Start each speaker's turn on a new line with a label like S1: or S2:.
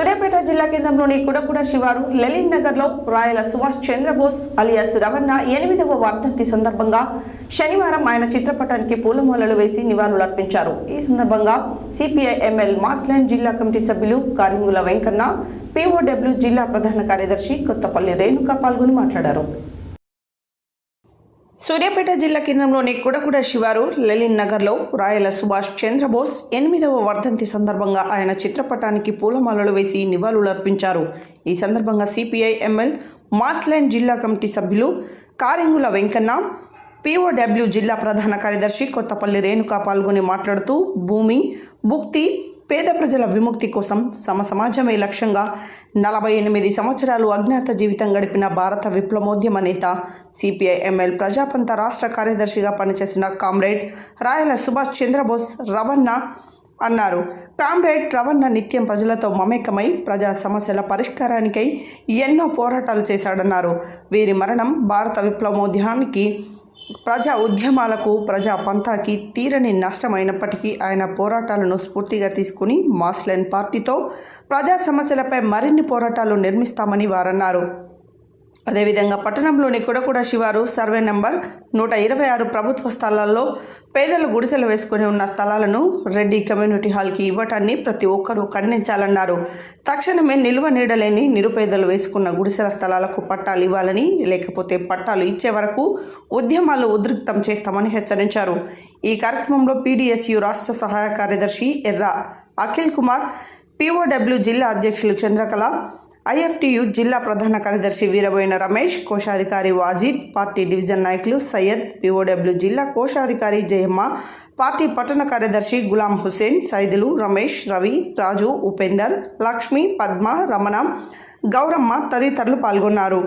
S1: సూర్యాపేట జిల్లా కేంద్రంలోని కుడకుడ శివారు లలిన్ నగర్లో రాయల సుభాష్ చంద్రబోస్ అలియాస్ రవణ 8వ వర్ధంతి సందర్భంగా శనివారం ఆయన చిత్రపటానికి పూలమాలలు వేసి నివాళులర్పించారు. ఈ సందర్భంగా సిపిఐ ఎంఎల్ మాస్లైన్ జిల్లా కమిటీ సభ్యులు కారింగుల వెంకన్న, పిఓడబ్ల్యూ జిల్లా ప్రధాన కార్యదర్శి కొత్తపల్లి రేణుక పాల్గొని మాట్లాడారు. సూర్యాపేట జిల్లా కేంద్రంలోని కుడకుడ శివారు లలిన్ నగర్లో రాయల సుభాష్ చంద్రబోస్ 8వ వర్ధంతి సందర్భంగా ఆయన చిత్రపటానికి పూలమాలలు వేసి నివాళులర్పించారు. ఈ సందర్భంగా సిపిఐ ఎంఎల్ మాస్లైన్ జిల్లా కమిటీ సభ్యులు కారింగుల వెంకన్న, పిఓడబ్ల్యూ జిల్లా ప్రధాన కార్యదర్శి కొత్తపల్లి రేణుక పాల్గొని మాట్లాడుతూ భూమి, భుక్తి, పేద ప్రజల విముక్తి కోసం సమాజమే లక్ష్యంగా 48 సంవత్సరాలు అజ్ఞాత జీవితం గడిపిన భారత విప్లవోద్యమ నేత, సిపిఐ ఎంఎల్ ప్రజాపంత రాష్ట్ర కార్యదర్శిగా పనిచేసిన కామ్రేడ్ రాయల సుభాష్ చంద్రబోస్ రవణ అన్నారు. కామ్రేడ్ రవణ నిత్యం ప్రజలతో మమేకమై ప్రజా సమస్యల పరిష్కారానికై ఎన్నో పోరాటాలు చేశాడన్నారు. వీరి మరణం భారత విప్లవోద్యమానికి, ప్రజా ఉద్యమాలకు, ప్రజా పంతాకి తీరని నష్టమైనప్పటికీ ఆయన పోరాటాలను స్ఫూర్తిగా తీసుకుని మాస్లైన్ పార్టీతో ప్రజా సమస్యలపై మరిన్ని పోరాటాలు నిర్మిస్తామని వారన్నారు. అదేవిధంగా పట్టణంలోని కుడకుడ శివారు సర్వే నంబర్ 126 ప్రభుత్వ స్థలాల్లో పేదలు గుడిసెలు వేసుకుని ఉన్న స్థలాలను రెడ్డి కమ్యూనిటీ హాల్కి ఇవ్వటాన్ని ప్రతి ఒక్కరూ ఖండించాలన్నారు. తక్షణమే నిల్వ నీడలేని నిరుపేదలు వేసుకున్న గుడిసెల స్థలాలకు పట్టాలు ఇవ్వాలని, లేకపోతే పట్టాలు ఇచ్చే వరకు ఉద్యమాలు ఉధృతం చేస్తామని హెచ్చరించారు. ఈ కార్యక్రమంలో పీడీఎస్యు రాష్ట్ర సహాయ కార్యదర్శి ఎర్ర అఖిల్ కుమార్, పిఓడబ్ల్యూ జిల్లా అధ్యక్షులు చంద్రకళ, ఐఎఫ్టియు జిల్లా ప్రధాన కార్యదర్శి వీరబోయిన రమేష్, కోశాధికారి వాజిద్, పార్టీ డివిజన్ నాయకులు సయ్యద్, పిఓడబ్ల్యూ జిల్లా కోశాధికారి జయమ్మ, పార్టీ పట్టణ కార్యదర్శి గులాం హుసేన్, సైదులు, రమేష్, రవి, రాజు, ఉపేందర్, లక్ష్మి, పద్మ, రమణ, గౌరమ్మ తదితరులు పాల్గొన్నారు.